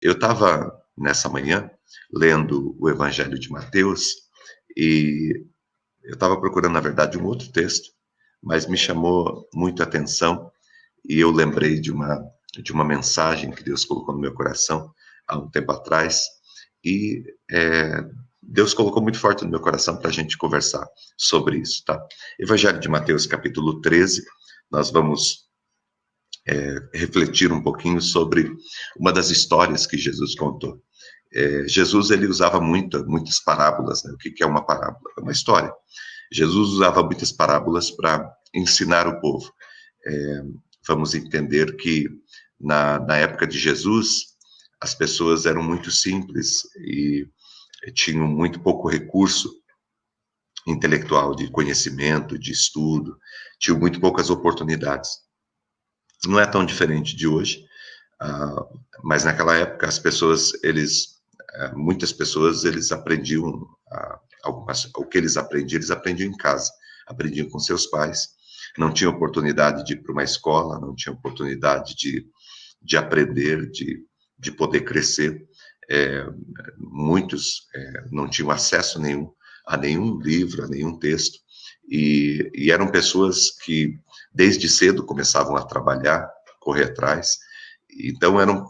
Eu estava, nessa manhã, lendo o Evangelho de Mateus e eu estava procurando, na verdade, um outro texto, mas me chamou muito a atenção e eu lembrei de uma mensagem que Deus colocou no meu coração há um tempo atrás e Deus colocou muito forte no meu coração para a gente conversar sobre isso, tá? Evangelho de Mateus, capítulo 13, nós vamos refletir um pouquinho sobre uma das histórias que Jesus contou. Jesus, ele usava muitas parábolas, né? O que é uma parábola? É uma história. Jesus usava muitas parábolas para ensinar o povo. Vamos entender que na época de Jesus, as pessoas eram muito simples e tinham muito pouco recurso intelectual, de conhecimento, de estudo, tinham muito poucas oportunidades. Não é tão diferente de hoje, mas naquela época as pessoas, muitas pessoas, eles aprendiam, o que eles aprendiam em casa, aprendiam com seus pais, não tinham oportunidade de ir para uma escola, não tinham oportunidade de aprender, de poder crescer. Muitos não tinham acesso a nenhum livro, a nenhum texto, e eram pessoas que desde cedo começavam a trabalhar, correr atrás, então eram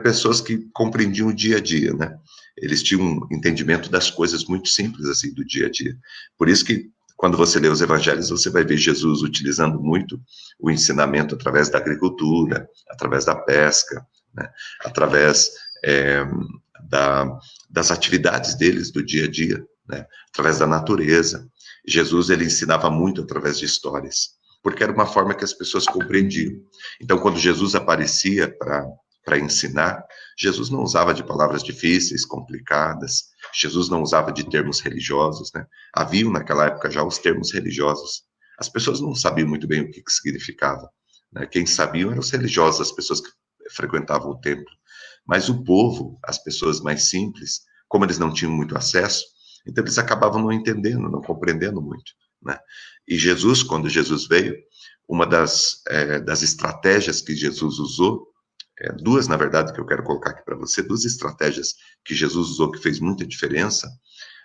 pessoas que compreendiam o dia a dia, né? Eles tinham um entendimento das coisas muito simples, assim, do dia a dia. Por isso que, quando você lê os evangelhos, você vai ver Jesus utilizando muito o ensinamento através da agricultura, através da pesca, né? Através das atividades deles do dia a dia, né? Através da natureza. Jesus, ele ensinava muito através de histórias, porque era uma forma que as pessoas compreendiam. Então, quando Jesus aparecia para ensinar, Jesus não usava de palavras difíceis, complicadas, Jesus não usava de termos religiosos, né? Haviam naquela época já os termos religiosos. As pessoas não sabiam muito bem o que significava, né? Quem sabiam eram os religiosos, as pessoas que frequentavam o templo. Mas o povo, as pessoas mais simples, como eles não tinham muito acesso, então eles acabavam não entendendo, não compreendendo muito, né? E Jesus, quando Jesus veio, uma das estratégias que Jesus usou, duas, na verdade, que eu quero colocar aqui para você, duas estratégias que Jesus usou que fez muita diferença.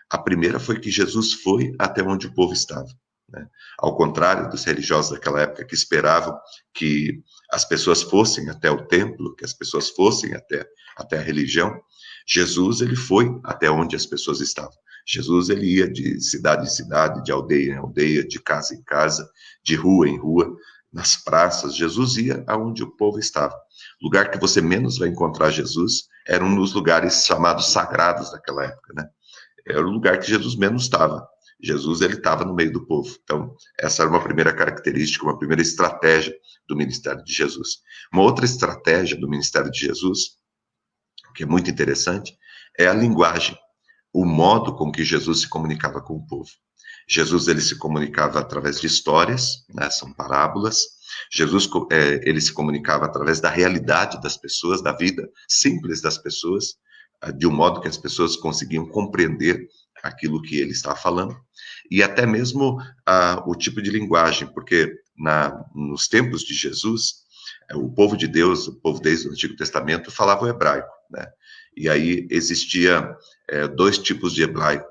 A primeira foi que Jesus foi até onde o povo estava, né? Ao contrário dos religiosos daquela época que esperavam que as pessoas fossem até o templo, que as pessoas fossem até a religião, Jesus, ele foi até onde as pessoas estavam. Jesus, ele ia de cidade em cidade, de aldeia em aldeia, de casa em casa, de rua em rua, nas praças. Jesus ia aonde o povo estava. O lugar que você menos vai encontrar Jesus era um dos lugares chamados sagrados daquela época, né? Era o lugar que Jesus menos estava. Jesus, ele estava no meio do povo. Então, essa era uma primeira característica, uma primeira estratégia do ministério de Jesus. Uma outra estratégia do ministério de Jesus, que é muito interessante, é a linguagem, o modo com que Jesus se comunicava com o povo. Jesus, ele se comunicava através de histórias, né, são parábolas. Jesus, ele se comunicava através da realidade das pessoas, da vida simples das pessoas, de um modo que as pessoas conseguiam compreender aquilo que ele estava falando, e até mesmo o tipo de linguagem, porque nos tempos de Jesus, o povo de Deus, o povo desde o Antigo Testamento, falava o hebraico, né? E aí existia dois tipos de hebraico,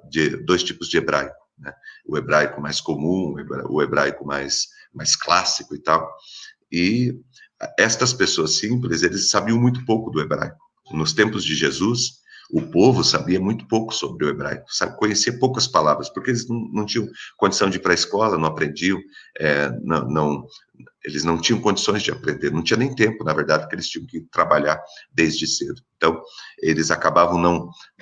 né? O hebraico mais comum, o hebraico mais clássico e tal. E estas pessoas simples, eles sabiam muito pouco do hebraico. Nos tempos de Jesus, o povo sabia muito pouco sobre o hebraico, conhecia poucas palavras, porque eles não tinham condição de ir para a escola, não aprendiam, eles não tinham condições de aprender, não tinha nem tempo, na verdade, porque eles tinham que trabalhar desde cedo. Então, eles acabavam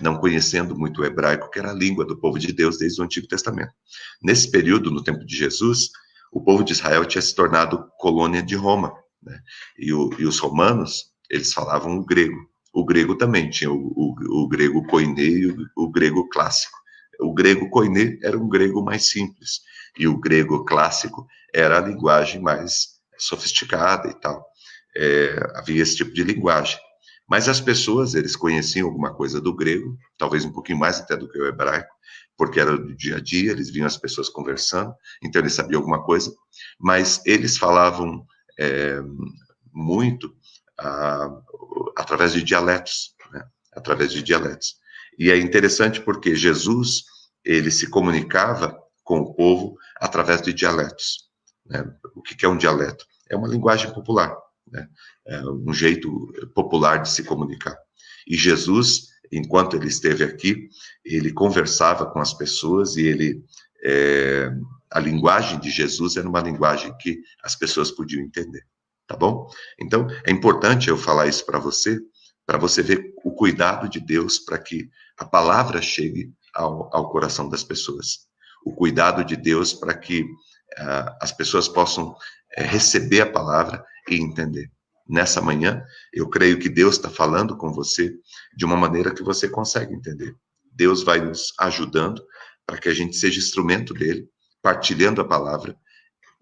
não conhecendo muito o hebraico, que era a língua do povo de Deus desde o Antigo Testamento. Nesse período, no tempo de Jesus, o povo de Israel tinha se tornado colônia de Roma, né? E os romanos, eles falavam o grego. O grego também tinha o grego koiné e o grego clássico. O grego koiné era um grego mais simples, e o grego clássico era a linguagem mais sofisticada e tal. Havia esse tipo de linguagem. Mas as pessoas, eles conheciam alguma coisa do grego, talvez um pouquinho mais até do que o hebraico, porque era do dia a dia, eles viam as pessoas conversando, então eles sabiam alguma coisa, mas eles falavam muito através de dialetos, né? Através de dialetos. E é interessante porque Jesus, ele se comunicava com o povo através de dialetos, né? O que é um dialeto? É uma linguagem popular, né? É um jeito popular de se comunicar. E Jesus, enquanto ele esteve aqui, ele conversava com as pessoas e a linguagem de Jesus era uma linguagem que as pessoas podiam entender, tá bom? Então, é importante eu falar isso para você ver o cuidado de Deus para que a palavra chegue ao coração das pessoas. O cuidado de Deus para que as pessoas possam receber a palavra e entender. Nessa manhã, eu creio que Deus está falando com você de uma maneira que você consegue entender. Deus vai nos ajudando para que a gente seja instrumento dele, partilhando a palavra,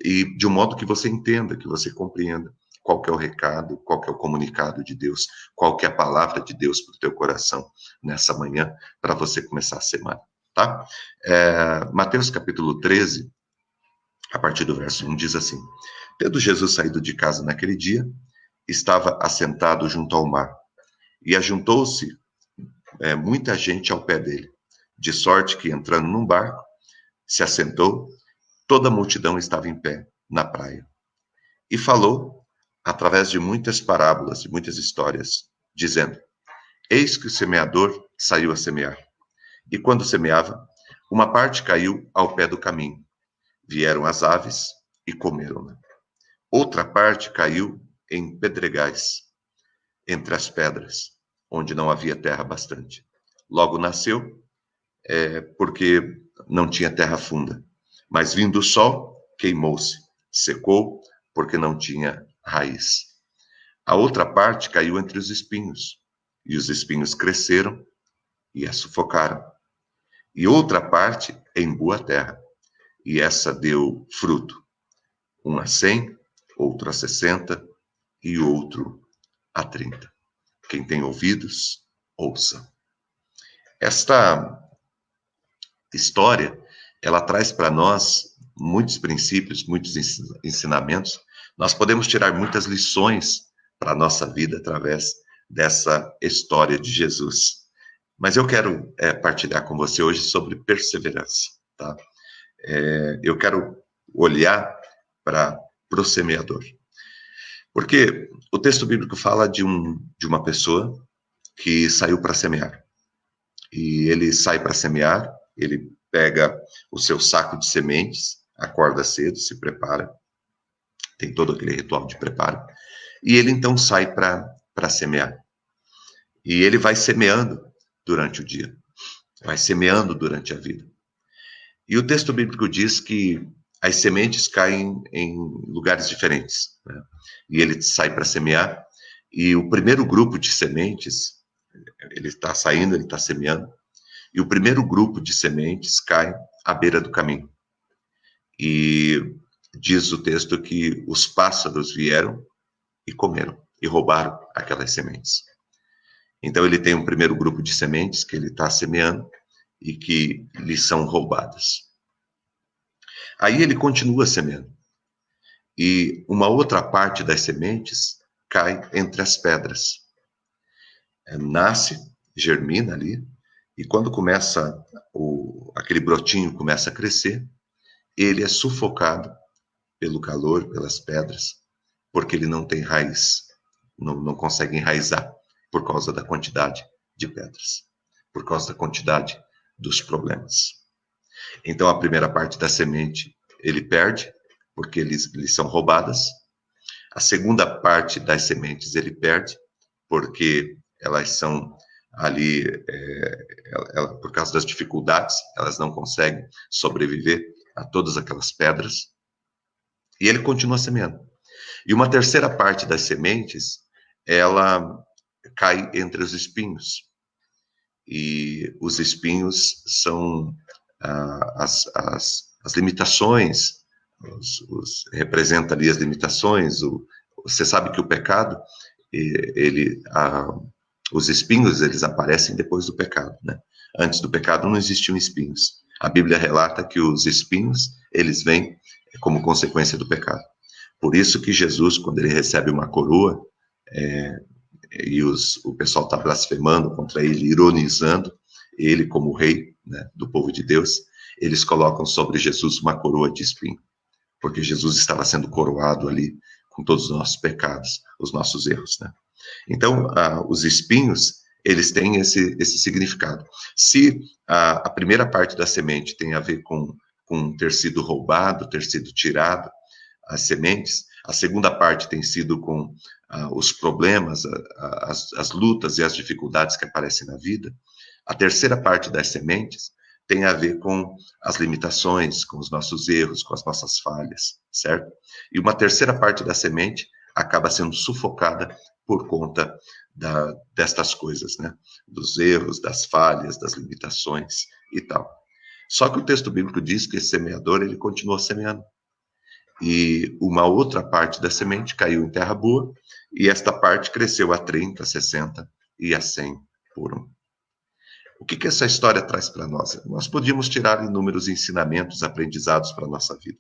e de um modo que você entenda, que você compreenda qual que é o recado, qual que é o comunicado de Deus, qual que é a palavra de Deus para o teu coração nessa manhã, para você começar a semana, tá? Mateus capítulo 13, a partir do verso 1, diz assim: Tendo Jesus saído de casa naquele dia, estava assentado junto ao mar, e ajuntou-se muita gente ao pé dele, de sorte que, entrando num barco, se assentou, toda a multidão estava em pé na praia. E falou, através de muitas parábolas e muitas histórias, dizendo: Eis que o semeador saiu a semear. E quando semeava, uma parte caiu ao pé do caminho. Vieram as aves e comeram-na. Outra parte caiu em pedregais, entre as pedras, onde não havia terra bastante. Logo nasceu, porque não tinha terra funda. Mas vindo o sol, queimou-se, secou, porque não tinha raiz. A outra parte caiu entre os espinhos, e os espinhos cresceram e a sufocaram. E outra parte em boa terra, e essa deu fruto, um a 100, outro a 60 e outro a 30. Quem tem ouvidos, ouça. Esta história, ela traz para nós muitos princípios, muitos ensinamentos. Nós podemos tirar muitas lições para a nossa vida através dessa história de Jesus. Mas eu quero partilhar com você hoje sobre perseverança, tá? Eu quero olhar para o semeador. Porque o texto bíblico fala de uma pessoa que saiu para semear. E ele sai para semear, ele pega o seu saco de sementes, acorda cedo, se prepara, tem todo aquele ritual de preparo, e ele então sai para semear. E ele vai semeando durante o dia, vai semeando durante a vida. E o texto bíblico diz que as sementes caem em lugares diferentes, né? E ele sai para semear, e o primeiro grupo de sementes, ele está saindo, ele está semeando, e o primeiro grupo de sementes cai à beira do caminho. E diz o texto que os pássaros vieram e comeram, e roubaram aquelas sementes. Então ele tem um primeiro grupo de sementes que ele está semeando e que lhe são roubadas. Aí ele continua semeando. E uma outra parte das sementes cai entre as pedras. Nasce, germina ali, e quando começa aquele brotinho começa a crescer, ele é sufocado pelo calor, pelas pedras, porque ele não tem raiz, não consegue enraizar por causa da quantidade de pedras, por causa da quantidade dos problemas. Então a primeira parte da semente ele perde, porque eles são roubadas. A segunda parte das sementes ele perde, porque elas são ali, por causa das dificuldades, elas não conseguem sobreviver a todas aquelas pedras. E ele continua semeando. E uma terceira parte das sementes, ela cai entre os espinhos. E os espinhos são as limitações, representa ali as limitações. Você sabe que o pecado, os espinhos, eles aparecem depois do pecado, né? Antes do pecado não existiam espinhos. A Bíblia relata que os espinhos, eles vêm como consequência do pecado. Por isso que Jesus, quando ele recebe uma coroa, e o pessoal está blasfemando contra ele, ironizando ele como rei, né, do povo de Deus, eles colocam sobre Jesus uma coroa de espinho, porque Jesus estava sendo coroado ali com todos os nossos pecados, os nossos erros, né? Então, os espinhos, eles têm esse significado. Se a primeira parte da semente tem a ver com ter sido roubado, ter sido tirado as sementes, a segunda parte tem sido com os problemas, as lutas e as dificuldades que aparecem na vida, a terceira parte das sementes tem a ver com as limitações, com os nossos erros, com as nossas falhas, certo? E uma terceira parte da semente acaba sendo sufocada por conta destas coisas, né? Dos erros, das falhas, das limitações e tal. Só que o texto bíblico diz que esse semeador, ele continua semeando. E uma outra parte da semente caiu em terra boa, e esta parte cresceu a 30, a 60 e a 100 por um. O que essa história traz para nós? Nós podíamos tirar inúmeros ensinamentos, aprendizados para a nossa vida.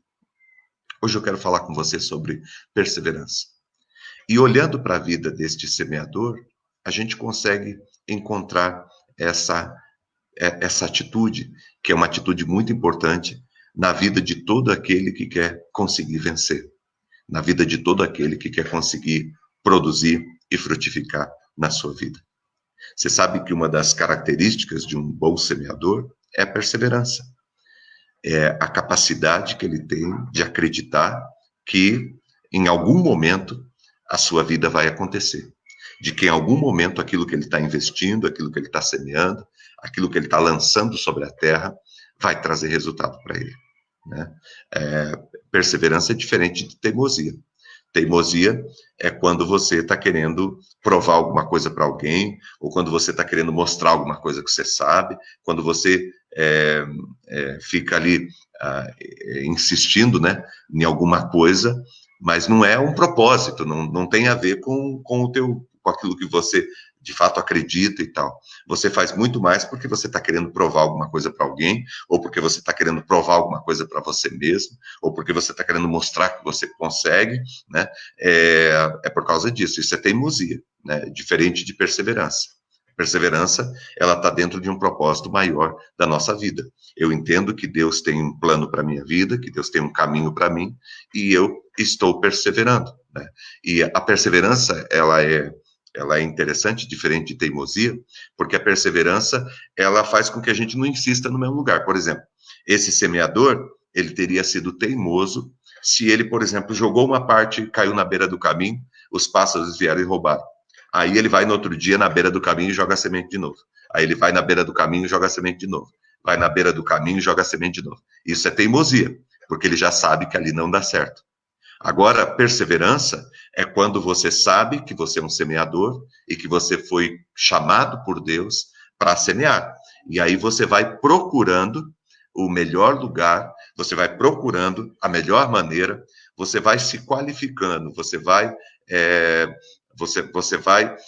Hoje eu quero falar com você sobre perseverança. E olhando para a vida deste semeador, a gente consegue encontrar essa atitude, que é uma atitude muito importante na vida de todo aquele que quer conseguir vencer, na vida de todo aquele que quer conseguir produzir e frutificar na sua vida. Você sabe que uma das características de um bom semeador é a perseverança. É a capacidade que ele tem de acreditar que, em algum momento, a sua vida vai acontecer. De que, em algum momento, aquilo que ele está investindo, aquilo que ele está semeando, aquilo que ele está lançando sobre a terra, vai trazer resultado para ele, né? Perseverança é diferente de teimosia. Teimosia é quando você está querendo provar alguma coisa para alguém, ou quando você está querendo mostrar alguma coisa que você sabe, quando você fica ali insistindo, né, em alguma coisa, mas não é um propósito, não tem a ver com aquilo que você de fato acredita e tal. Você faz muito mais porque você está querendo provar alguma coisa para alguém, ou porque você está querendo provar alguma coisa para você mesmo, ou porque você está querendo mostrar que você consegue, né? É por causa disso. Isso é teimosia, né? Diferente de perseverança. Perseverança, ela está dentro de um propósito maior da nossa vida. Eu entendo que Deus tem um plano para a minha vida, que Deus tem um caminho para mim, e eu estou perseverando, né? E a perseverança, ela é interessante, diferente de teimosia, porque a perseverança, ela faz com que a gente não insista no mesmo lugar. Por exemplo, esse semeador, ele teria sido teimoso se ele, por exemplo, jogou uma parte, caiu na beira do caminho, os pássaros vieram e roubaram. Aí ele vai no outro dia na beira do caminho e joga a semente de novo. Aí ele vai na beira do caminho e joga a semente de novo. Vai na beira do caminho e joga a semente de novo. Isso é teimosia, porque ele já sabe que ali não dá certo. Agora, perseverança é quando você sabe que você é um semeador e que você foi chamado por Deus para semear. E aí você vai procurando o melhor lugar, você vai procurando a melhor maneira, você vai se qualificando, você vai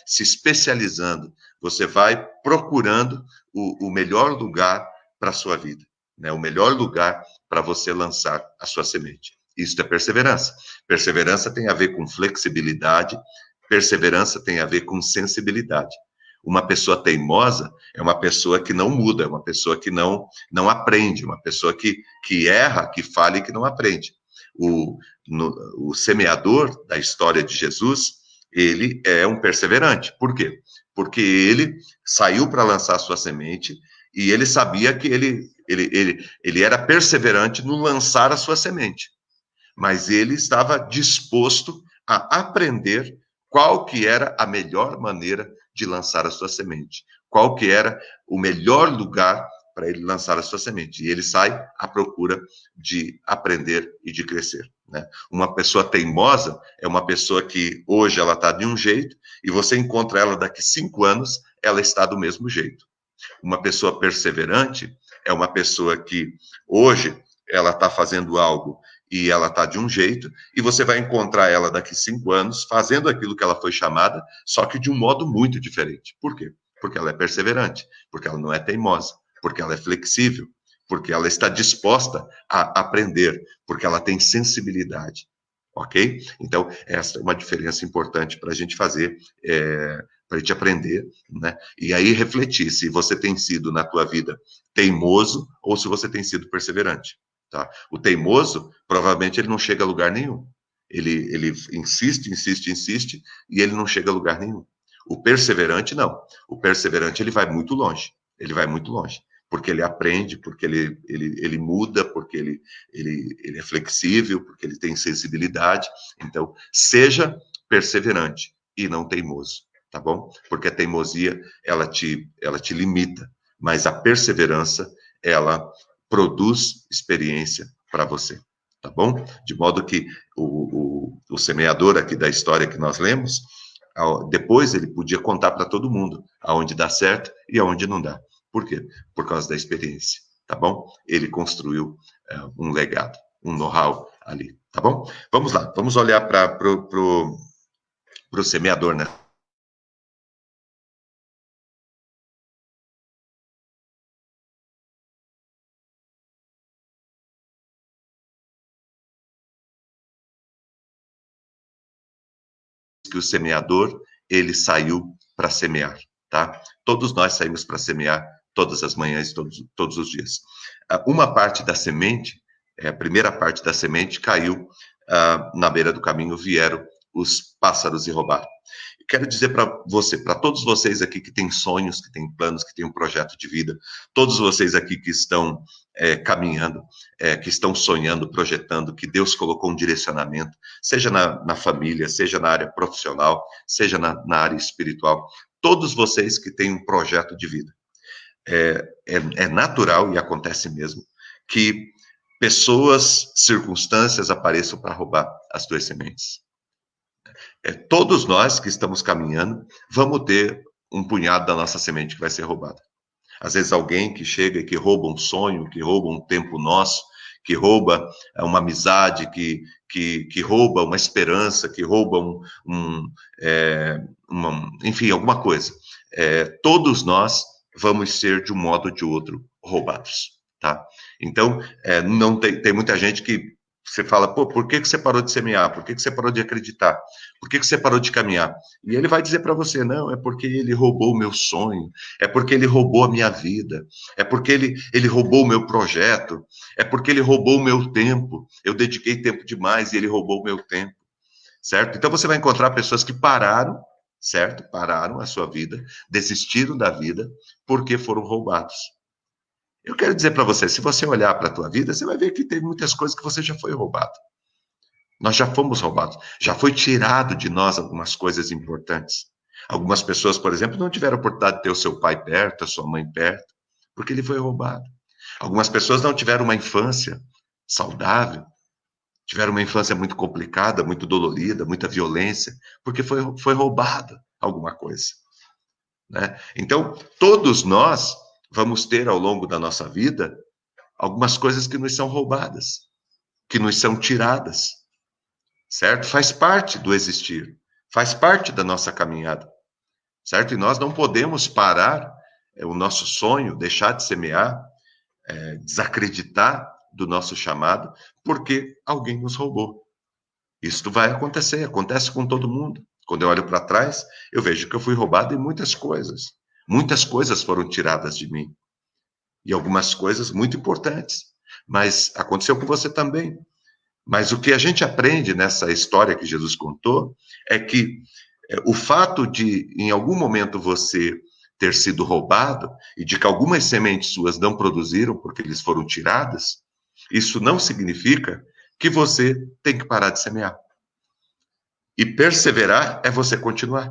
se especializando, você vai procurando o melhor lugar para a sua vida, né? O melhor lugar para você lançar a sua semente. Isso é perseverança. Perseverança tem a ver com flexibilidade, perseverança tem a ver com sensibilidade. Uma pessoa teimosa é uma pessoa que não muda, é uma pessoa que não aprende, uma pessoa que erra, que falha e que não aprende. O semeador da história de Jesus, ele é um perseverante. Por quê? Porque ele saiu para lançar a sua semente e ele sabia que ele era perseverante no lançar a sua semente. Mas ele estava disposto a aprender qual que era a melhor maneira de lançar a sua semente, qual que era o melhor lugar para ele lançar a sua semente. E ele sai à procura de aprender e de crescer, né? Uma pessoa teimosa é uma pessoa que hoje ela está de um jeito e você encontra ela daqui 5 anos, ela está do mesmo jeito. Uma pessoa perseverante é uma pessoa que hoje ela está fazendo algo e ela está de um jeito, e você vai encontrar ela daqui 5 anos fazendo aquilo que ela foi chamada, só que de um modo muito diferente. Por quê? Porque ela é perseverante, porque ela não é teimosa, porque ela é flexível, porque ela está disposta a aprender, porque ela tem sensibilidade. ok? Então, essa é uma diferença importante para a gente fazer, para a gente aprender, né? E aí refletir se você tem sido na tua vida teimoso ou se você tem sido perseverante, tá? O teimoso, provavelmente, ele não chega a lugar nenhum. Ele insiste, insiste, insiste, e ele não chega a lugar nenhum. O perseverante, não. O perseverante, ele vai muito longe. Ele vai muito longe. Porque ele aprende, porque ele muda, porque ele é flexível, porque ele tem sensibilidade. Então, seja perseverante e não teimoso, tá bom? Porque a teimosia, ela te limita, mas a perseverança, ela produz experiência para você, tá bom? De modo que o semeador aqui da história que nós lemos, depois ele podia contar para todo mundo aonde dá certo e aonde não dá. Por quê? Por causa da experiência, tá bom? Ele construiu um legado, um know-how ali, tá bom? Vamos lá, vamos olhar para o semeador, né? Que o semeador, ele saiu para semear, tá? Todos nós saímos para semear todas as manhãs, todos os dias. Uma parte da semente, a primeira parte da semente caiu na beira do caminho, vieram os pássaros e roubaram. Quero dizer para você, para todos vocês aqui que têm sonhos, que têm planos, que têm um projeto de vida, todos vocês aqui que estão caminhando, que estão sonhando, projetando, que Deus colocou um direcionamento, seja na família, seja na área profissional, seja na área espiritual, todos vocês que têm um projeto de vida. É natural e acontece mesmo que pessoas, circunstâncias apareçam para roubar as tuas sementes. Todos nós que estamos caminhando, vamos ter um punhado da nossa semente que vai ser roubada. Às vezes alguém que chega e que rouba um sonho, que rouba um tempo nosso, que rouba uma amizade, que rouba uma esperança, que rouba enfim, alguma coisa. Todos nós vamos ser, de um modo ou de outro, roubados, tá? Então, não tem muita gente que você fala, pô, por que você parou de semear? Por que você parou de acreditar? Por que você parou de caminhar? E ele vai dizer para você, não, é porque ele roubou o meu sonho, é porque ele roubou a minha vida, é porque ele roubou o meu projeto, é porque ele roubou o meu tempo, eu dediquei tempo demais e ele roubou o meu tempo, certo? Então você vai encontrar pessoas que pararam, certo? Pararam a sua vida, desistiram da vida porque foram roubados. Eu quero dizer para você, se você olhar para a tua vida, você vai ver que tem muitas coisas que você já foi roubado. Nós já fomos roubados, já foi tirado de nós algumas coisas importantes. Algumas pessoas, por exemplo, não tiveram a oportunidade de ter o seu pai perto, a sua mãe perto, porque ele foi roubado. Algumas pessoas não tiveram uma infância saudável, tiveram uma infância muito complicada, muito dolorida, muita violência, porque foi roubada alguma coisa, né? Então, todos nós vamos ter ao longo da nossa vida algumas coisas que nos são roubadas, que nos são tiradas, certo? Faz parte do existir, faz parte da nossa caminhada, certo? E nós não podemos parar o nosso sonho, deixar de semear, desacreditar do nosso chamado, porque alguém nos roubou. Isso vai acontecer, acontece com todo mundo. Quando eu olho para trás, eu vejo que eu fui roubado em muitas coisas. Muitas coisas foram tiradas de mim. E algumas coisas muito importantes. Mas aconteceu com você também. Mas o que a gente aprende nessa história que Jesus contou é que o fato de, em algum momento, você ter sido roubado e de que algumas sementes suas não produziram porque eles foram tiradas, isso não significa que você tem que parar de semear. E perseverar é você continuar.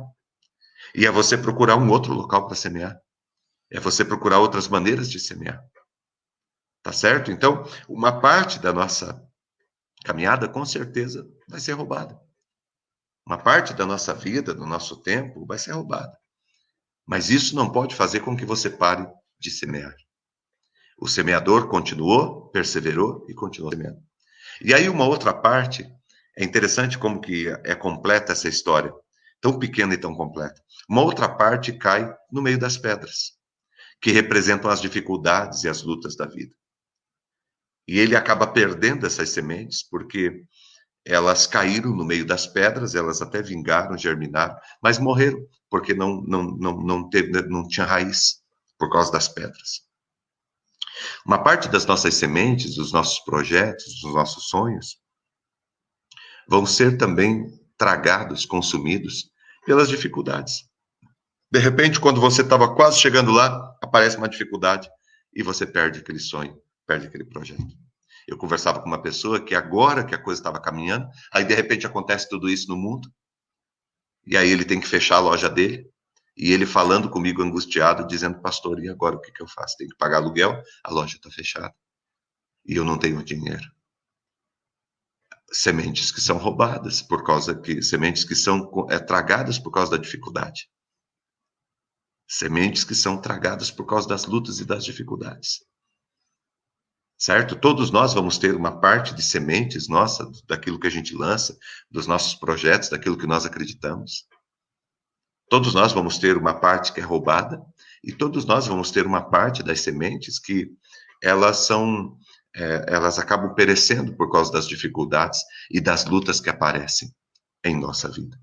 E é você procurar um outro local para semear. É você procurar outras maneiras de semear. Tá certo? Então, uma parte da nossa caminhada, com certeza, vai ser roubada. Uma parte da nossa vida, do nosso tempo, vai ser roubada. Mas isso não pode fazer com que você pare de semear. O semeador continuou, perseverou e continuou semeando. E aí uma outra parte, é interessante como que é completa essa história, tão pequena e tão completa. Uma outra parte cai no meio das pedras, que representam as dificuldades e as lutas da vida. E ele acaba perdendo essas sementes, porque elas caíram no meio das pedras, elas até vingaram, germinaram, mas morreram, porque não tinha raiz, por causa das pedras. Uma parte das nossas sementes, dos nossos projetos, dos nossos sonhos, vão ser também tragados, consumidos pelas dificuldades. De repente, quando você estava quase chegando lá, aparece uma dificuldade e você perde aquele sonho, perde aquele projeto. Eu conversava com uma pessoa que agora que a coisa estava caminhando, aí de repente acontece tudo isso no mundo, e aí ele tem que fechar a loja dele, e ele falando comigo angustiado, dizendo, pastor, e agora o que eu faço? Tem que pagar aluguel? A loja está fechada, e eu não tenho dinheiro. Sementes que são roubadas, sementes que são tragadas por causa da dificuldade. Sementes que são tragadas por causa das lutas e das dificuldades. Certo? Todos nós vamos ter uma parte de sementes nossa, daquilo que a gente lança, dos nossos projetos, daquilo que nós acreditamos. Todos nós vamos ter uma parte que é roubada, e todos nós vamos ter uma parte das sementes que elas elas acabam perecendo por causa das dificuldades e das lutas que aparecem em nossa vida.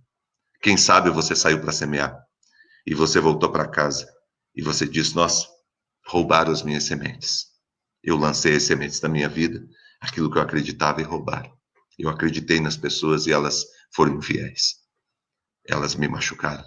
Quem sabe você saiu para semear e você voltou para casa e você diz, nossa, roubaram as minhas sementes. Eu lancei as sementes da minha vida, aquilo que eu acreditava e roubaram. Eu acreditei nas pessoas e elas foram infiéis. Elas me machucaram.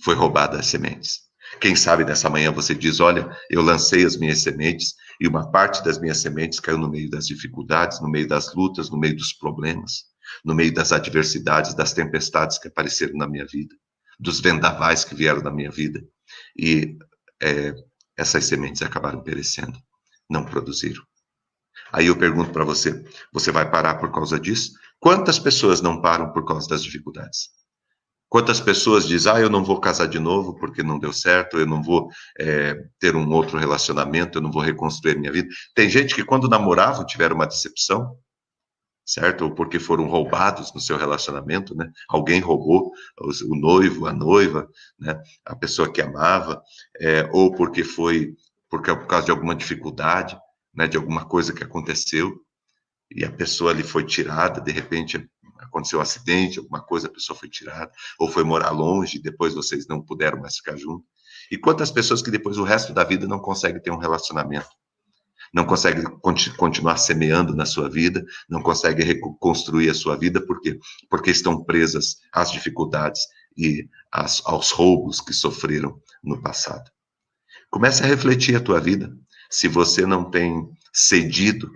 Foi roubada as sementes. Quem sabe nessa manhã você diz, olha, eu lancei as minhas sementes e uma parte das minhas sementes caiu no meio das dificuldades, no meio das lutas, no meio dos problemas, no meio das adversidades, das tempestades que apareceram na minha vida, dos vendavais que vieram na minha vida. E essas sementes acabaram perecendo, não produziram. Aí eu pergunto para você, você vai parar por causa disso? Quantas pessoas não param por causa das dificuldades? Quantas pessoas dizem, eu não vou casar de novo porque não deu certo, eu não vou ter um outro relacionamento, eu não vou reconstruir minha vida. Tem gente que quando namoravam tiveram uma decepção, certo? Ou porque foram roubados no seu relacionamento, né? Alguém roubou o noivo, a noiva, né? A pessoa que amava, ou porque por causa de alguma dificuldade, né? De alguma coisa que aconteceu e a pessoa ali foi tirada, de repente aconteceu um acidente, alguma coisa, a pessoa foi tirada, ou foi morar longe, depois vocês não puderam mais ficar juntos. E quantas pessoas que depois o resto da vida não conseguem ter um relacionamento, não conseguem continuar semeando na sua vida, não conseguem reconstruir a sua vida, por quê? Porque estão presas às dificuldades e aos roubos que sofreram no passado. Comece a refletir a tua vida, se você não tem cedido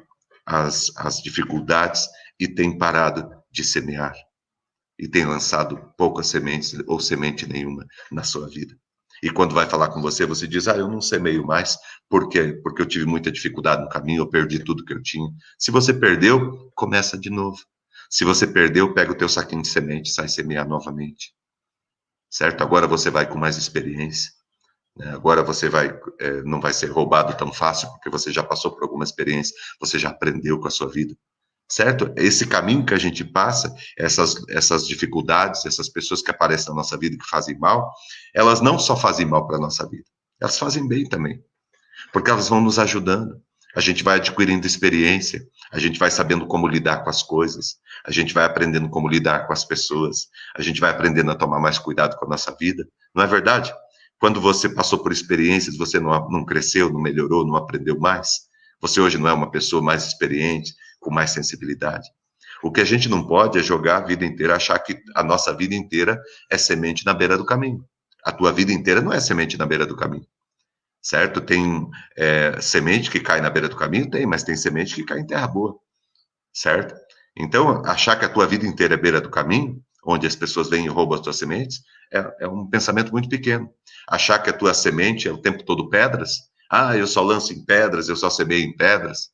às dificuldades e tem parado de semear e tem lançado poucas sementes ou semente nenhuma na sua vida. E quando vai falar com você, você diz, eu não semeio mais, por quê? Porque eu tive muita dificuldade no caminho, eu perdi tudo que eu tinha. Se você perdeu, começa de novo. Se você perdeu, pega o teu saquinho de semente e sai semear novamente. Certo? Agora você vai com mais experiência. Agora você não vai ser roubado tão fácil, porque você já passou por alguma experiência, você já aprendeu com a sua vida, certo? Esse caminho que a gente passa, essas dificuldades, essas pessoas que aparecem na nossa vida e que fazem mal, elas não só fazem mal para a nossa vida, elas fazem bem também, porque elas vão nos ajudando. A gente vai adquirindo experiência, a gente vai sabendo como lidar com as coisas, a gente vai aprendendo como lidar com as pessoas, a gente vai aprendendo a tomar mais cuidado com a nossa vida, não é verdade? Quando você passou por experiências, você não cresceu, não melhorou, não aprendeu mais? Você hoje não é uma pessoa mais experiente, com mais sensibilidade? O que a gente não pode é jogar a vida inteira, achar que a nossa vida inteira é semente na beira do caminho. A tua vida inteira não é semente na beira do caminho, certo? Tem semente que cai na beira do caminho? Tem, mas tem semente que cai em terra boa, certo? Então, achar que a tua vida inteira é beira do caminho, onde as pessoas vêm e roubam as tuas sementes, é um pensamento muito pequeno. Achar que a tua semente é o tempo todo pedras, eu só lanço em pedras, eu só semeio em pedras,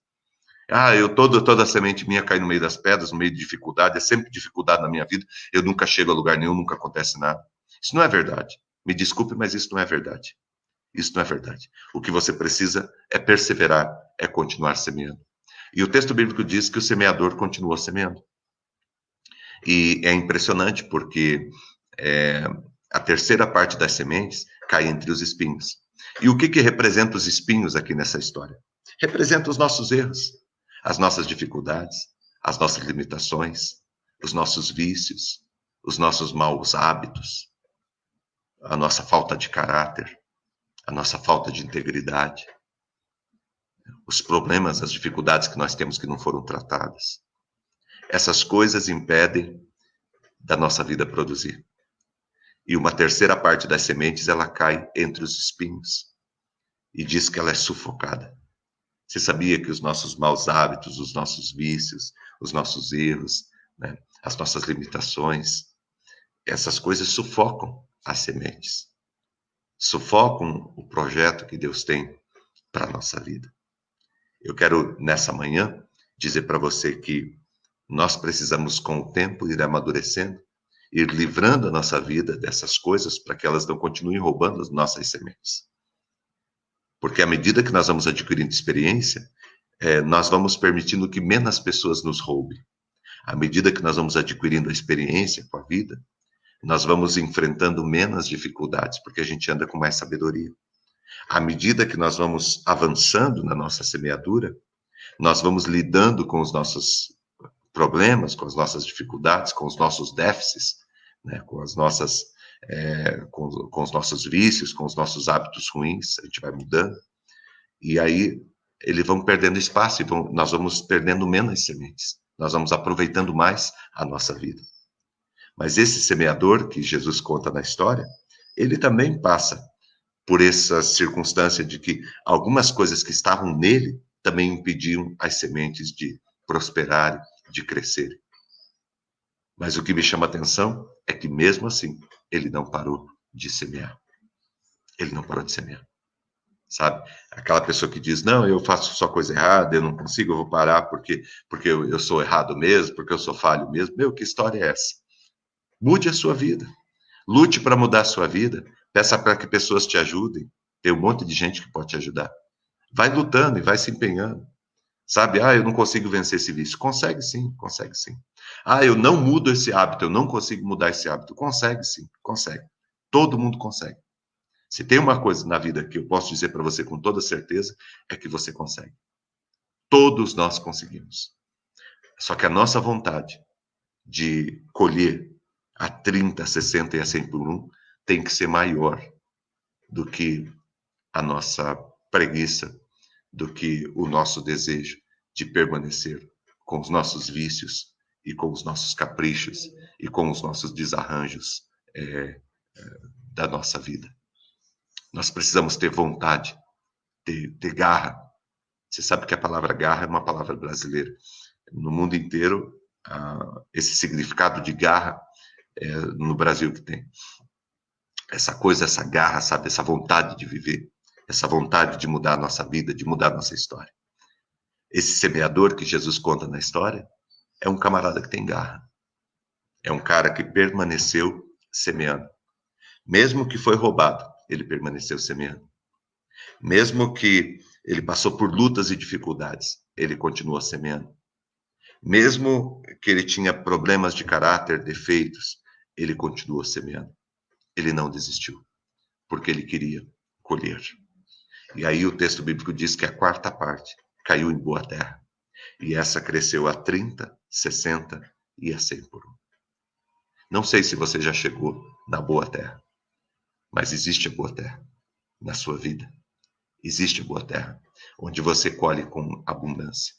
toda a semente minha cai no meio das pedras, no meio de dificuldade, é sempre dificuldade na minha vida, eu nunca chego a lugar nenhum, nunca acontece nada. Isso não é verdade. Me desculpe, mas isso não é verdade. Isso não é verdade. O que você precisa é perseverar, é continuar semeando. E o texto bíblico diz que o semeador continuou semeando. E é impressionante porque a terceira parte das sementes cai entre os espinhos. E o que representa os espinhos aqui nessa história? Representa os nossos erros, as nossas dificuldades, as nossas limitações, os nossos vícios, os nossos maus hábitos, a nossa falta de caráter, a nossa falta de integridade, os problemas, as dificuldades que nós temos que não foram tratadas. Essas coisas impedem da nossa vida produzir. E uma terceira parte das sementes, ela cai entre os espinhos e diz que ela é sufocada. Você sabia que os nossos maus hábitos, os nossos vícios, os nossos erros, né, as nossas limitações, essas coisas sufocam as sementes, sufocam o projeto que Deus tem para a nossa vida. Eu quero, nessa manhã, dizer para você que nós precisamos, com o tempo, ir amadurecendo, ir livrando a nossa vida dessas coisas para que elas não continuem roubando as nossas sementes. Porque à medida que nós vamos adquirindo experiência, nós vamos permitindo que menos pessoas nos roubem. À medida que nós vamos adquirindo a experiência com a vida, nós vamos enfrentando menos dificuldades, porque a gente anda com mais sabedoria. À medida que nós vamos avançando na nossa semeadura, nós vamos lidando com os nossos problemas, com as nossas dificuldades, com os nossos déficits, né, com os nossos vícios, com os nossos hábitos ruins, a gente vai mudando, e aí eles vão perdendo espaço, e nós vamos perdendo menos sementes, nós vamos aproveitando mais a nossa vida. Mas esse semeador que Jesus conta na história, ele também passa por essa circunstância de que algumas coisas que estavam nele também impediam as sementes de prosperarem, de crescerem. Mas o que me chama a atenção é que mesmo assim, ele não parou de semear. Ele não parou de semear. Sabe? Aquela pessoa que diz, não, eu faço só coisa errada, eu não consigo, eu vou parar porque eu sou errado mesmo, porque eu sou falho mesmo. Meu, que história é essa? Mude a sua vida. Lute para mudar a sua vida. Peça para que pessoas te ajudem. Tem um monte de gente que pode te ajudar. Vai lutando e vai se empenhando. Sabe? Eu não consigo vencer esse vício. Consegue sim, consegue sim. Eu não mudo esse hábito, eu não consigo mudar esse hábito. Consegue sim, consegue. Todo mundo consegue. Se tem uma coisa na vida que eu posso dizer para você com toda certeza, é que você consegue. Todos nós conseguimos. Só que a nossa vontade de colher a 30, a 60 e a 100 por 1 tem que ser maior do que a nossa preguiça, do que o nosso desejo de permanecer com os nossos vícios e com os nossos caprichos e com os nossos desarranjos da nossa vida. Nós precisamos ter vontade, ter garra. Você sabe que a palavra garra é uma palavra brasileira. No mundo inteiro, esse significado de garra no Brasil que tem. Essa coisa, essa garra, sabe? Essa vontade de viver, essa vontade de mudar a nossa vida, de mudar a nossa história. Esse semeador que Jesus conta na história é um camarada que tem garra. É um cara que permaneceu semeando. Mesmo que foi roubado, ele permaneceu semeando. Mesmo que ele passou por lutas e dificuldades, ele continuou semeando. Mesmo que ele tinha problemas de caráter, defeitos, ele continuou semeando. Ele não desistiu, porque ele queria colher. E aí o texto bíblico diz que a quarta parte caiu em boa terra. E essa cresceu a 30, 60 e a 100 por 1. Não sei se você já chegou na boa terra, mas existe a boa terra na sua vida. Existe a boa terra, onde você colhe com abundância.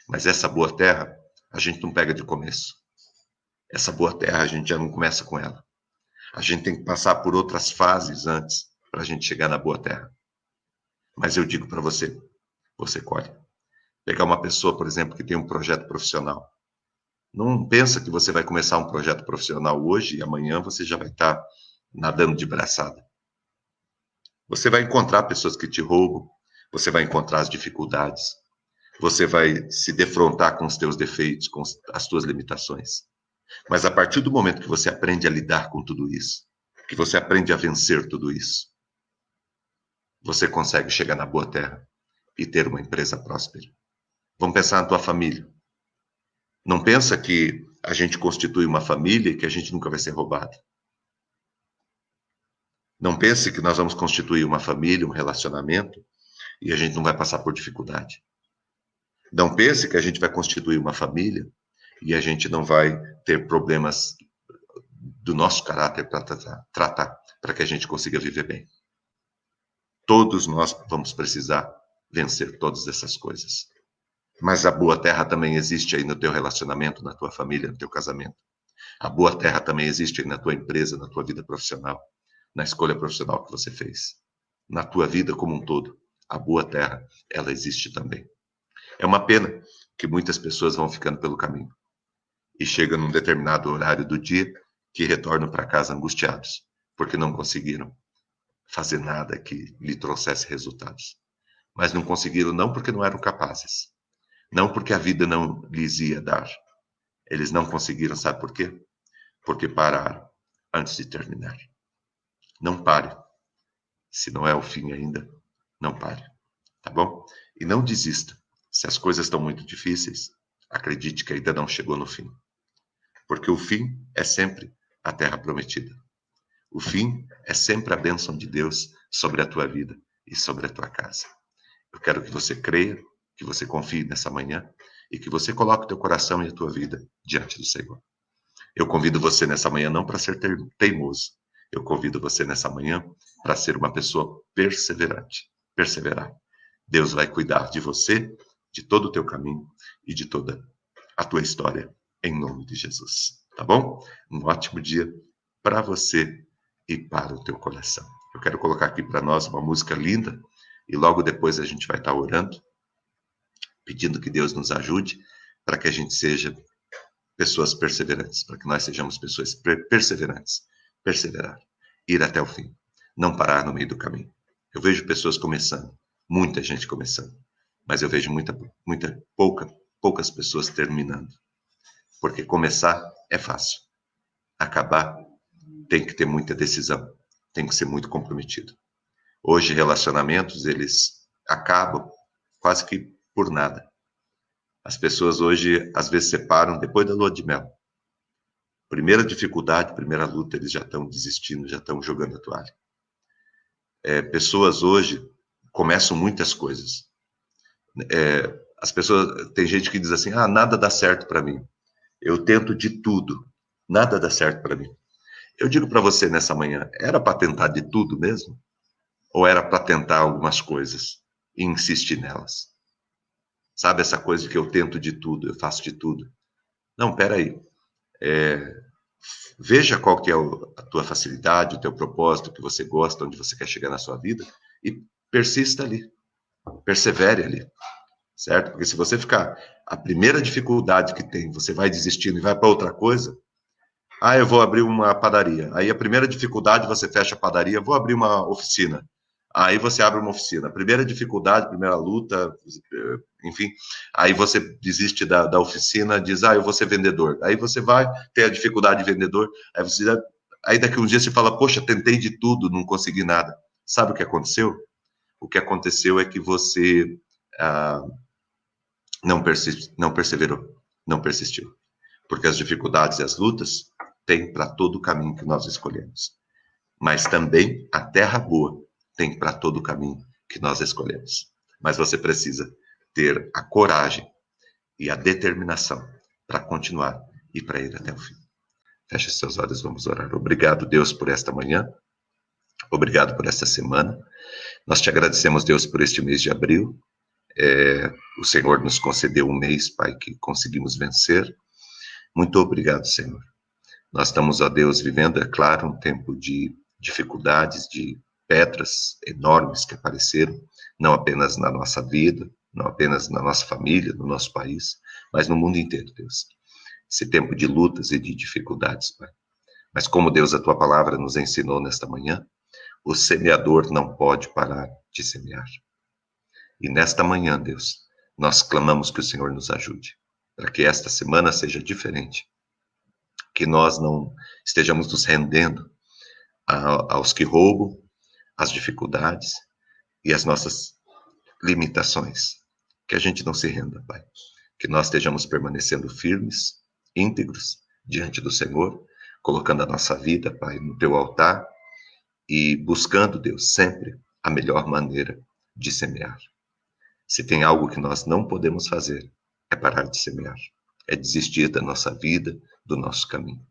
Mas essa boa terra, a gente não pega de começo. Essa boa terra, a gente já não começa com ela. A gente tem que passar por outras fases antes para a gente chegar na boa terra. Mas eu digo para você, você colhe. Pegar uma pessoa, por exemplo, que tem um projeto profissional. Não pensa que você vai começar um projeto profissional hoje e amanhã você já vai estar nadando de braçada. Você vai encontrar pessoas que te roubam, você vai encontrar as dificuldades, você vai se defrontar com os teus defeitos, com as tuas limitações. Mas a partir do momento que você aprende a lidar com tudo isso, que você aprende a vencer tudo isso, você consegue chegar na boa terra e ter uma empresa próspera. Vamos pensar na tua família. Não pensa que a gente constitui uma família e que a gente nunca vai ser roubado. Não pense que nós vamos constituir uma família, um relacionamento, e a gente não vai passar por dificuldade. Não pense que a gente vai constituir uma família e a gente não vai ter problemas do nosso caráter para tratar, para que a gente consiga viver bem. Todos nós vamos precisar vencer todas essas coisas. Mas a boa terra também existe aí no teu relacionamento, na tua família, no teu casamento. A boa terra também existe aí na tua empresa, na tua vida profissional, na escolha profissional que você fez. Na tua vida como um todo, a boa terra, ela existe também. É uma pena que muitas pessoas vão ficando pelo caminho e chegam num determinado horário do dia que retornam para casa angustiados, porque não conseguiram fazer nada que lhe trouxesse resultados. Mas não conseguiram não porque não eram capazes, não porque a vida não lhes ia dar. Eles não conseguiram, sabe por quê? Porque pararam antes de terminar. Não pare. Se não é o fim ainda, não pare. Tá bom? E não desista. Se as coisas estão muito difíceis, acredite que ainda não chegou no fim. Porque o fim é sempre a terra prometida. O fim é sempre a bênção de Deus sobre a tua vida e sobre a tua casa. Eu quero que você creia, que você confie nessa manhã e que você coloque o teu coração e a tua vida diante do Senhor. Eu convido você nessa manhã não para ser teimoso. Eu convido você nessa manhã para ser uma pessoa perseverante. Perseverar. Deus vai cuidar de você, de todo o teu caminho e de toda a tua história, em nome de Jesus. Tá bom? Um ótimo dia para você e para o teu coração. Eu quero colocar aqui para nós uma música linda e logo depois a gente vai estar orando, pedindo que Deus nos ajude para que a gente seja pessoas perseverantes, para que nós sejamos pessoas perseverantes. Perseverar, ir até o fim, não parar no meio do caminho. Eu vejo pessoas começando, muita gente começando, mas eu vejo poucas pessoas terminando. Porque começar é fácil. Acabar tem que ter muita decisão, tem que ser muito comprometido. Hoje, relacionamentos, eles acabam quase que por nada. As pessoas hoje, às vezes, separam depois da lua de mel. Primeira dificuldade, primeira luta, eles já estão desistindo, já estão jogando a toalha. Pessoas hoje começam muitas coisas. As pessoas, tem gente que diz assim, nada dá certo para mim. Eu tento de tudo, nada dá certo para mim. Eu digo para você nessa manhã, era para tentar de tudo mesmo? Ou era para tentar algumas coisas e insistir nelas? Sabe essa coisa que eu tento de tudo, eu faço de tudo? Não, peraí. Veja qual que é a tua facilidade, o teu propósito, o que você gosta, onde você quer chegar na sua vida e persista ali. Persevere ali, certo? Porque se você ficar, a primeira dificuldade que tem, você vai desistindo e vai para outra coisa, eu vou abrir uma padaria. Aí a primeira dificuldade, você fecha a padaria, vou abrir uma oficina. Aí você abre uma oficina. Primeira dificuldade, primeira luta, enfim. Aí você desiste da oficina, diz, eu vou ser vendedor. Aí você vai ter a dificuldade de vendedor. Aí daqui uns dias você fala, poxa, tentei de tudo, não consegui nada. Sabe o que aconteceu? O que aconteceu é que você não perseverou, não persistiu. Porque as dificuldades e as lutas tem para todo o caminho que nós escolhemos. Mas também a terra boa tem para todo o caminho que nós escolhemos. Mas você precisa ter a coragem e a determinação para continuar e para ir até o fim. Feche seus olhos, vamos orar. Obrigado, Deus, por esta manhã. Obrigado por esta semana. Nós te agradecemos, Deus, por este mês de abril. O Senhor nos concedeu um mês, Pai, que conseguimos vencer. Muito obrigado, Senhor. Nós estamos, ó Deus, vivendo, é claro, um tempo de dificuldades, de pedras enormes que apareceram, não apenas na nossa vida, não apenas na nossa família, no nosso país, mas no mundo inteiro, Deus. Esse tempo de lutas e de dificuldades, Pai. Mas como, Deus, a Tua palavra nos ensinou nesta manhã, o semeador não pode parar de semear. E nesta manhã, Deus, nós clamamos que o Senhor nos ajude, para que esta semana seja diferente, que nós não estejamos nos rendendo aos que roubam, às dificuldades e às nossas limitações. Que a gente não se renda, Pai. Que nós estejamos permanecendo firmes, íntegros diante do Senhor, colocando a nossa vida, Pai, no Teu altar e buscando, Deus, sempre a melhor maneira de semear. Se tem algo que nós não podemos fazer, é parar de semear, é desistir da nossa vida, do nosso caminho.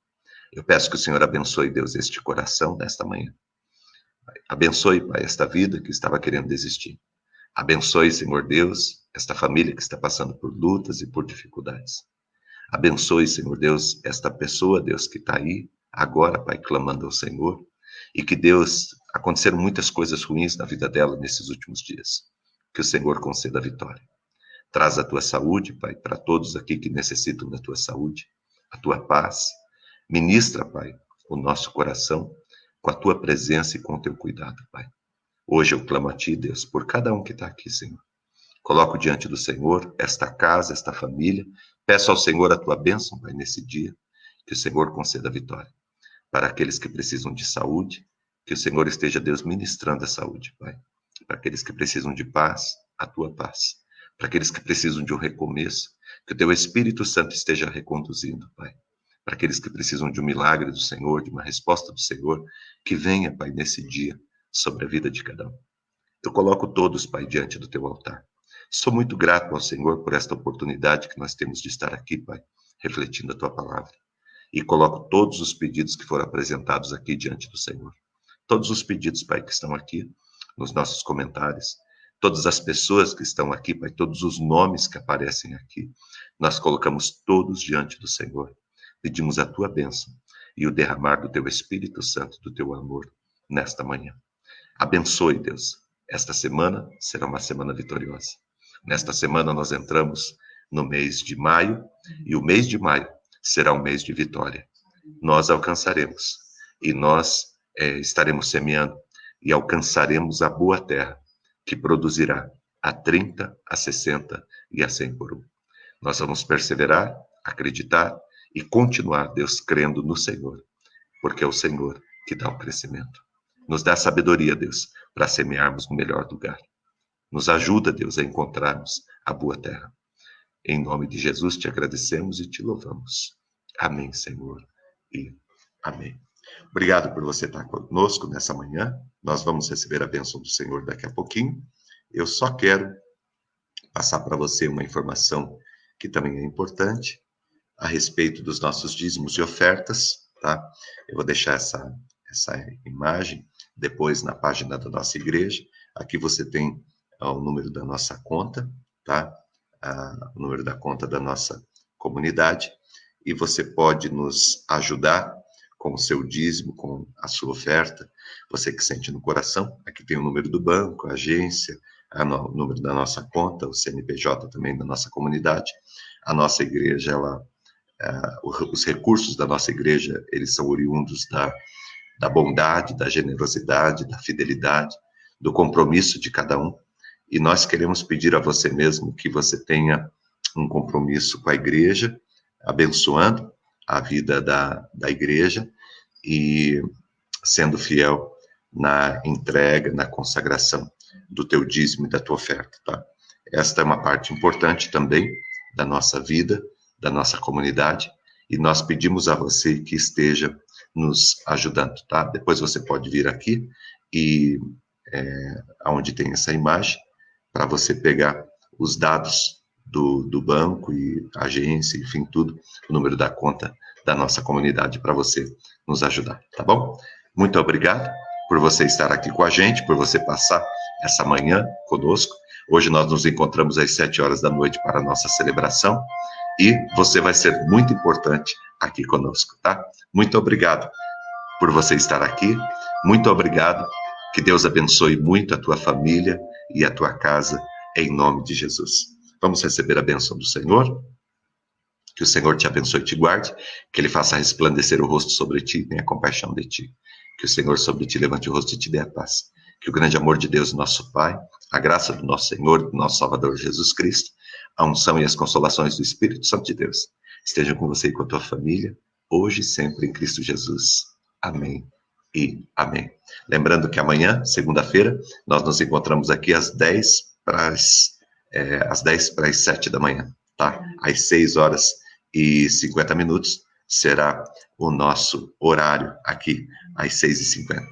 Eu peço que o Senhor abençoe, Deus, este coração nesta manhã. Abençoe, Pai, esta vida que estava querendo desistir. Abençoe, Senhor Deus, esta família que está passando por lutas e por dificuldades. Abençoe, Senhor Deus, esta pessoa, Deus, que está aí agora, Pai, clamando ao Senhor. E que, Deus, aconteceram muitas coisas ruins na vida dela nesses últimos dias. Que o Senhor conceda a vitória. Traz a tua saúde, Pai, para todos aqui que necessitam da tua saúde, a tua paz. Ministra, Pai, o nosso coração com a tua presença e com o teu cuidado, Pai. Hoje eu clamo a ti, Deus, por cada um que está aqui, Senhor. Coloco diante do Senhor esta casa, esta família. Peço ao Senhor a tua bênção, Pai, nesse dia. Que o Senhor conceda a vitória. Para aqueles que precisam de saúde, que o Senhor esteja, Deus, ministrando a saúde, Pai. Para aqueles que precisam de paz, a tua paz. Para aqueles que precisam de um recomeço, que o teu Espírito Santo esteja reconduzindo, Pai. Para aqueles que precisam de um milagre do Senhor, de uma resposta do Senhor, que venha, Pai, nesse dia, sobre a vida de cada um. Eu coloco todos, Pai, diante do teu altar. Sou muito grato ao Senhor por esta oportunidade que nós temos de estar aqui, Pai, refletindo a tua palavra. E coloco todos os pedidos que foram apresentados aqui diante do Senhor. Todos os pedidos, Pai, que estão aqui nos nossos comentários. Todas as pessoas que estão aqui, Pai, todos os nomes que aparecem aqui. Nós colocamos todos diante do Senhor. Pedimos a tua bênção e o derramar do teu Espírito Santo, do teu amor, nesta manhã. Abençoe, Deus. Esta semana será uma semana vitoriosa. Nesta semana nós entramos no mês de maio, e o mês de maio será um mês de vitória. Nós alcançaremos, e nós estaremos semeando, e alcançaremos a boa terra, que produzirá a 30, a 60 e a 100 por um. Nós vamos perseverar, acreditar e continuar, Deus, crendo no Senhor, porque é o Senhor que dá o crescimento. Nos dá sabedoria, Deus, para semearmos no melhor lugar. Nos ajuda, Deus, a encontrarmos a boa terra. Em nome de Jesus te agradecemos e te louvamos. Amém, Senhor, e amém. Obrigado por você estar conosco nessa manhã. Nós vamos receber a bênção do Senhor daqui a pouquinho. Eu só quero passar para você uma informação que também é importante a respeito dos nossos dízimos e ofertas, tá? Eu vou deixar essa imagem depois na página da nossa igreja. Aqui você tem o número da nossa conta, tá? O número da conta da nossa comunidade, e você pode nos ajudar com o seu dízimo, com a sua oferta, você que sente no coração. Aqui tem o número do banco, a agência, o número da nossa conta, o CNPJ também da nossa comunidade. A nossa igreja, os recursos da nossa igreja, eles são oriundos da bondade, da generosidade, da fidelidade, do compromisso de cada um. E nós queremos pedir a você mesmo que você tenha um compromisso com a igreja, abençoando a vida da igreja e sendo fiel na entrega, na consagração do teu dízimo e da tua oferta, tá? Esta é uma parte importante também da nossa vida, da nossa comunidade, e nós pedimos a você que esteja nos ajudando, tá? Depois você pode vir aqui e onde tem essa imagem, para você pegar os dados do banco e agência, enfim, tudo, o número da conta da nossa comunidade para você nos ajudar, tá bom? Muito obrigado por você estar aqui com a gente, por você passar essa manhã conosco. Hoje nós nos encontramos às 7 horas da noite para a nossa celebração e você vai ser muito importante aqui conosco, tá? Muito obrigado por você estar aqui, muito obrigado, que Deus abençoe muito a tua família e a tua casa, em nome de Jesus. Vamos receber a bênção do Senhor. Que o Senhor te abençoe e te guarde, que Ele faça resplandecer o rosto sobre ti e tenha compaixão de ti. Que o Senhor sobre ti levante o rosto e te dê a paz. Que o grande amor de Deus, nosso Pai, a graça do nosso Senhor, do nosso Salvador Jesus Cristo, a unção e as consolações do Espírito Santo de Deus estejam com você e com a tua família, hoje e sempre em Cristo Jesus. Amém e amém. Lembrando que amanhã, segunda-feira, nós nos encontramos aqui às 10 para as 7 da manhã, tá? Às 6 horas e 50 minutos será o nosso horário aqui, às 6h50,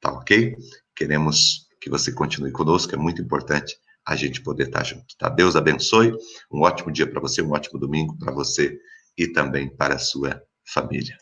tá ok? Queremos que você continue conosco, é muito importante a gente poder estar junto, tá? Deus abençoe, um ótimo dia para você, um ótimo domingo para você e também para a sua família.